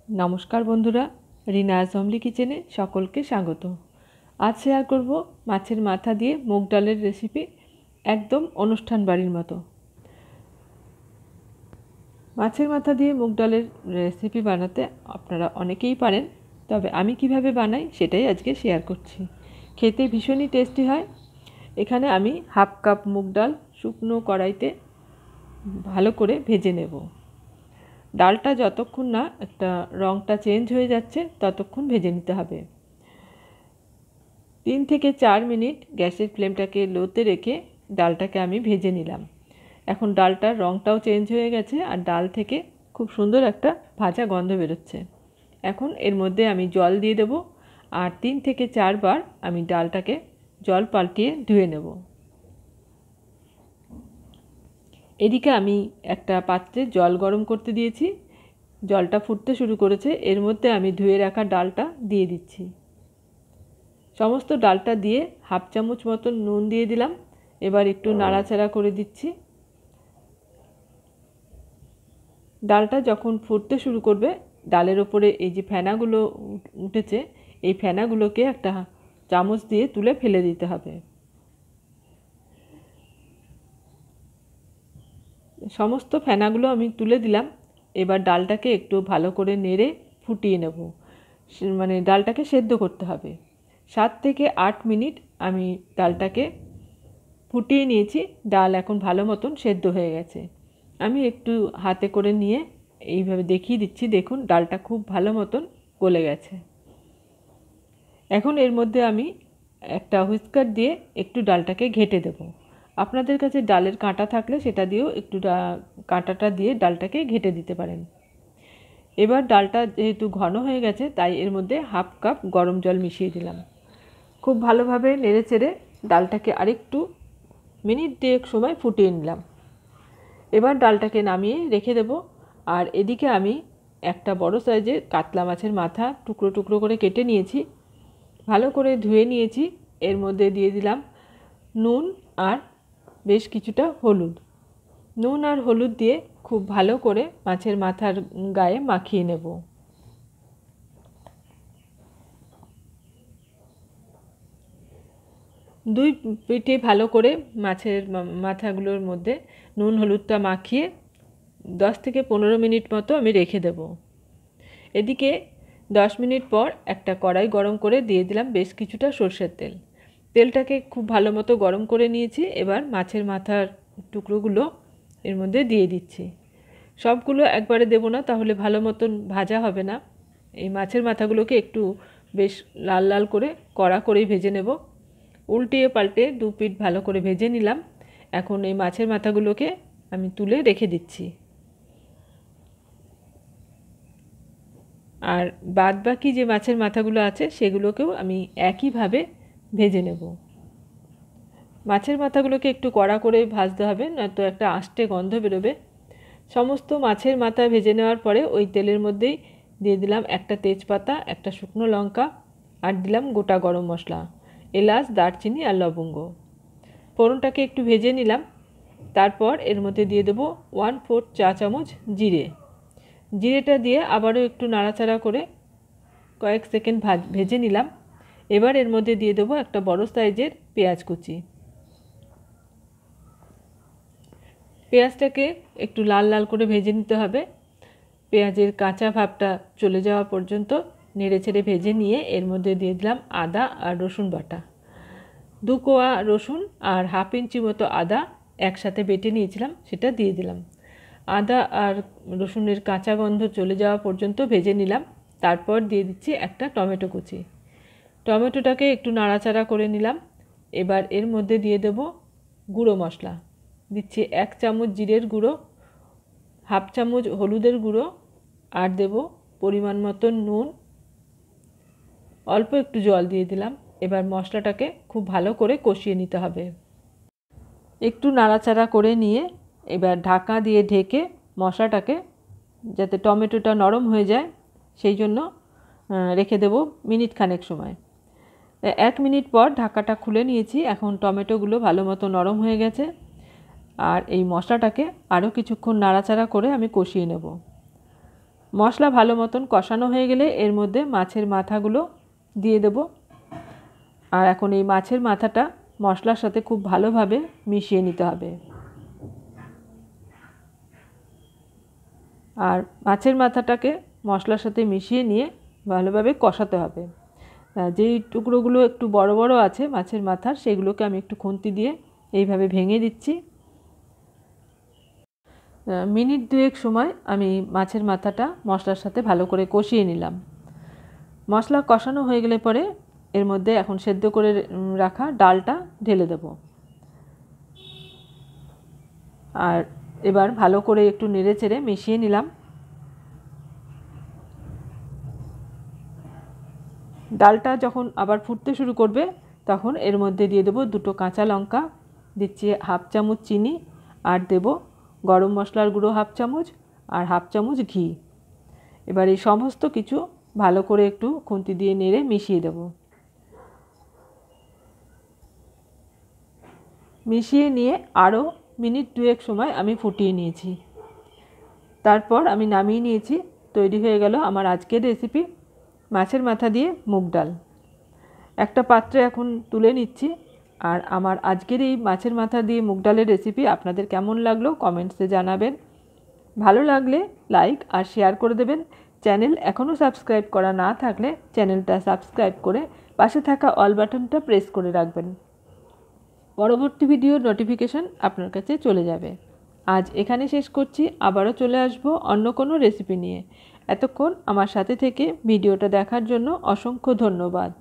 নমস্কার বন্ধুরা, রিনাজ হোমলি কিচেনে সকলকে স্বাগত। আজ শেয়ার করব মাছের মাথা দিয়ে মুগ ডালের রেসিপি, একদম অনুষ্ঠান বাড়ির মতো। মাছের মাথা দিয়ে মুগ ডালের রেসিপি বানাতে আপনারা অনেকেই পারেন, তবে আমি কিভাবে বানাই সেটাই আজকে শেয়ার করছি। খেতে ভীষণই টেস্টি হয়। এখানে আমি হাফ কাপ মুগ ডাল শুকনো কড়াইতে ভালো করে ভেজে নেব। ডালটা যতক্ষণ না একটা রঙটা চেঞ্জ হয়ে যাচ্ছে ততক্ষণ ভেজে নিতে হবে। 3 থেকে 4 মিনিট গ্যাসের ফ্লেমটাকে লোতে রেখে ডালটাকে আমি ভেজে নিলাম। এখন ডালটার রঙটাও চেঞ্জ হয়ে গেছে আর ডাল থেকে খুব সুন্দর একটা ভাজা গন্ধ বেরোচ্ছে। এখন এর মধ্যে আমি জল দিয়ে দেব আর 3 থেকে 4 বার আমি ডালটাকে জল পাল্টিয়ে ধুয়ে নেব। এদিকে আমি একটা পাত্রে জল গরম করতে দিয়েছি, জলটা ফুটতে শুরু করেছে। এর মধ্যে আমি ধুয়ে রাখা ডালটা দিয়ে দিচ্ছি। সমস্ত ডালটা দিয়ে হাফ চামচ মতন নুন দিয়ে দিলাম। এবার একটু নাড়াচাড়া করে দিচ্ছি। ডালটা যখন ফুটতে শুরু করবে, ডালের ওপরে এই যে ফেনাগুলো উঠেছে, এই ফেনাগুলোকে একটা চামচ দিয়ে তুলে ফেলে দিতে হবে। সমস্ত ফেনাগুলো আমি তুলে দিলাম। এবার ডালটাকে একটু ভালো করে নেড়ে ফুটিয়ে নেব, মানে ডালটাকে সেদ্ধ করতে হবে। 7 থেকে 8 মিনিট আমি ডালটাকে ফুটিয়ে নিয়েছি। ডাল এখন ভালো মতন সেদ্ধ হয়ে গেছে। আমি একটু হাতে করে নিয়ে এইভাবে দেখিয়ে দিচ্ছি, দেখুন ডালটা খুব ভালো মতন গলে গেছে। এখন এর মধ্যে আমি একটা হুইস্কার দিয়ে একটু ডালটাকে ঘেঁটে দেব। আপনাদের কাছে ডালের কাঁটা থাকলে সেটা দিয়েও একটু কাঁটাটা দিয়ে ডালটাকে ঘেঁটে দিতে পারেন। এবার ডালটা যেহেতু ঘন হয়ে গেছে, তাই এর মধ্যে হাফ কাপ গরম জল মিশিয়ে দিলাম। খুব ভালোভাবে নেড়ে চেড়ে ডালটাকে আরেকটু মিনিট 2 সময় ফুটিয়ে নিলাম। এবার ডালটাকে নামিয়ে রেখে দেব। আর এদিকে আমি একটা বড় সাইজের কাতলা মাছের মাথা টুকরো টুকরো করে কেটে নিয়েছি, ভালো করে ধুয়ে নিয়েছি। এর মধ্যে দিয়ে দিলাম নুন আর বেশ কিছুটা হলুদ। নুন আর হলুদ দিয়ে খুব ভালো করে মাছের মাথার গায়ে মাখিয়ে নেব। দুই পিঠে ভালো করে মাছের মাথাগুলোর মধ্যে নুন হলুদটা মাখিয়ে 10 থেকে 15 মিনিট মতো আমি রেখে দেব। এদিকে 10 মিনিট পর একটা কড়াই গরম করে দিয়ে দিলাম বেশ কিছুটা সরষের তেল। তেলটাকে খুব ভালো মতো গরম করে নিয়েছি। এবার মাছের মাথার টুকরোগুলো এর মধ্যে দিয়ে দিচ্ছি। সবগুলো একবারে দেব না, তাহলে ভালো মতন ভাজা হবে না। এই মাছের মাথাগুলোকে একটু বেশ লাল লাল করে কড়া করেই ভেজে নেব। উল্টিয়ে পাল্টে 2 পিঠ ভালো করে ভেজে নিলাম। এখন এই মাছের মাথাগুলোকে আমি তুলে রেখে দিচ্ছি। আর বাদ বাকি যে মাছের মাথাগুলো আছে সেগুলোকেও আমি একইভাবে ভেজে নেব। মাছের মাথাগুলোকে একটু কড়া করে ভাজতে হবে, নয়তো একটা আষ্টে গন্ধ বেরোবে। সমস্ত মাছের মাথা ভেজে নেওয়ার পরে ওই তেলের মধ্যেই দিয়ে দিলাম একটা তেজপাতা, একটা শুকনো লঙ্কা আর দিলাম গোটা গরম মশলা, এলাচ, দারচিনি আর লবঙ্গ। ফোড়নটাকে একটু ভেজে নিলাম। তারপর এর মধ্যে দিয়ে দেবো 1/4 চা চামচ জিরে। জিরেটা দিয়ে আবারও একটু নাড়াচাড়া করে কয়েক সেকেন্ড ভেজে নিলাম। এবার এর মধ্যে দিয়ে দেবো একটা বড় সাইজের পেঁয়াজ কুচি। পেঁয়াজটাকে একটু লাল লাল করে ভেজে নিতে হবে। পেঁয়াজের কাঁচা ভাবটা চলে যাওয়া পর্যন্ত নেড়ে ছেড়ে ভেজে নিয়ে এর মধ্যে দিয়ে দিলাম আদা আর রসুন বাটা। 2 কোয়া রসুন আর হাফ ইঞ্চি মতো আদা একসাথে বেটে নিয়েছিলাম, সেটা দিয়ে দিলাম। আদা আর রসুনের কাঁচা গন্ধ চলে যাওয়া পর্যন্ত ভেজে নিলাম। তারপর দিয়ে দিচ্ছি একটা টমেটো কুচি। টমেটোটাকে একটু নাড়াচাড়া করে নিলাম। এবার এর মধ্যে দিয়ে দেব গুঁড়ো মশলা। দিচ্ছি 1 চামচ জিরের গুঁড়ো, হাফ চামচ হলুদের গুঁড়ো আর দেব পরিমাণ মতো নুন, অল্প একটু জল দিয়ে দিলাম। এবার মশলাটাকে খুব ভালো করে কষিয়ে নিতে হবে। একটু নাড়াচাড়া করে নিয়ে এবার ঢাকা দিয়ে ঢেকে মশলাটাকে, যাতে টমেটোটা নরম হয়ে যায় সেই জন্য রেখে দেব মিনিট খানেক সময়। 1 মিনিট পর ঢাকাটা খুলে নিয়েছি। এখন টমেটোগুলো ভালো মতো নরম হয়ে গেছে। আর এই মশলাটাকে আরও কিছুক্ষণ নাড়াচাড়া করে আমি কষিয়ে নেব। মশলা ভালো মতন কষানো হয়ে গেলে এর মধ্যে মাছের মাথাগুলো দিয়ে দেব। আর এখন এই মাছের মাথাটা মশলার সাথে খুব ভালোভাবে মিশিয়ে নিতে হবে। আর মাছের মাথাটাকে মশলার সাথে মিশিয়ে নিয়ে ভালোভাবে কষাতে হবে। যেই টুকরোগুলো একটু বড় বড় আছে মাছের মাথার, সেগুলোকে আমি একটু খুন্তি দিয়ে এইভাবে ভেঙে দিচ্ছি। মিনিট 2 সময় আমি মাছের মাথাটা মশলার সাথে ভালো করে কষিয়ে নিলাম। মশলা কষানো হয়ে গেলে পরে এর মধ্যে এখন সেদ্ধ করে রাখা ডালটা ঢেলে দেব। আর এবার ভালো করে একটু নেড়ে চেড়ে মিশিয়ে নিলাম। ডালটা যখন আবার ফুটতে শুরু করবে তখন এর মধ্যে দিয়ে দেবো 2টো কাঁচা লঙ্কা, দিচ্ছি হাফ চামচ চিনি, আর দেব গরম মশলার গুঁড়ো হাফ চামচ আর হাফ চামচ ঘি। এবার এই সমস্ত কিছু ভালো করে একটু খুন্তি দিয়ে নেড়ে মিশিয়ে দেব। মিশিয়ে নিয়ে আরও মিনিট 2 সময় আমি ফুটিয়ে নিয়েছি। তারপর আমি নামিয়ে নিয়েছি। তৈরি হয়ে গেল আমার আজকের রেসিপি মাছের মাথা দিয়ে মুগ ডাল। একটা পাত্রে এখন তুলে নিচ্ছি। আর আমার আজকের এই মাছের মাথা দিয়ে মুগ ডালের রেসিপি আপনাদের কেমন লাগলো কমেন্টসে জানাবেন। ভালো লাগলে লাইক আর শেয়ার করে দেবেন। চ্যানেল এখনও সাবস্ক্রাইব করা না থাকলে চ্যানেলটা সাবস্ক্রাইব করে পাশে থাকা অল বাটনটা প্রেস করে রাখবেন। পরবর্তী ভিডিওর নোটিফিকেশন আপনার কাছে চলে যাবে। আজ এখানে শেষ করছি। আবারও চলে আসব অন্য কোনো রেসিপি নিয়ে। এতক্ষণ আমার সাথে থেকে ভিডিওটা দেখার জন্য অসংখ্য ধন্যবাদ।